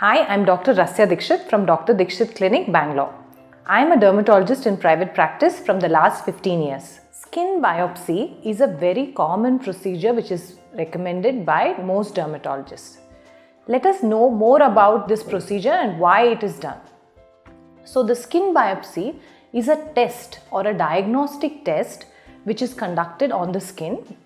Hi, I'm Dr. Rasya Dixit from Dr. Dixit Clinic, Bangalore. I'm a dermatologist in private practice from the last 15 years. Skin biopsy is a very common procedure which is recommended by most dermatologists. Let us know more about this procedure and why it is done. So the skin biopsy is a test or a diagnostic test which is conducted on the skin.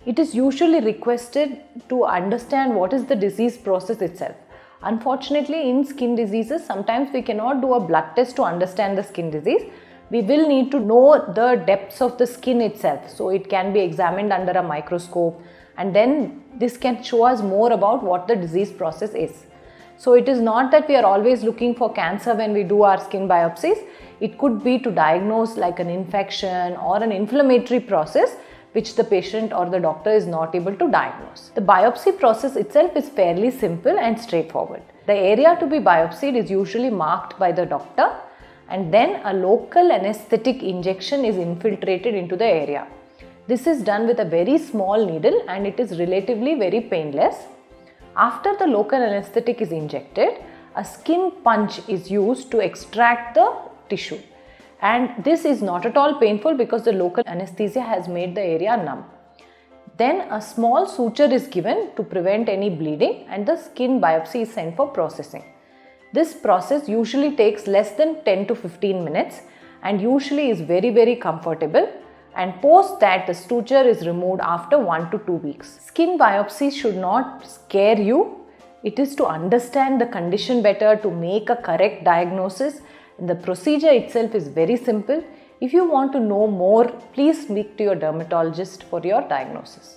It is usually requested to understand what is the disease process itself. Unfortunately, in skin diseases, sometimes we cannot do a blood test to understand the skin disease. We will need to know the depths of the skin itself. So it can be examined under a microscope, and then this can show us more about what the disease process is. So it is not that we are always looking for cancer when we do our skin biopsies. It could be to diagnose like an infection or an inflammatory process which the patient or the doctor is not able to diagnose. The biopsy process itself is fairly simple and straightforward. The area to be biopsied is usually marked by the doctor, and then a local anesthetic injection is infiltrated into the area. This is done with a very small needle and it is relatively very painless. After the local anesthetic is injected, a skin punch is used to extract the tissue. And this is not at all painful because the local anesthesia has made the area numb. Then a small suture is given to prevent any bleeding and the skin biopsy is sent for processing. This process usually takes less than 10 to 15 minutes and usually is very comfortable, and post that the suture is removed after 1 to 2 weeks. Skin biopsy should not scare you. It is to understand the condition better, to make a correct diagnosis. And the procedure itself is very simple. If you want to know more, please speak to your dermatologist for your diagnosis.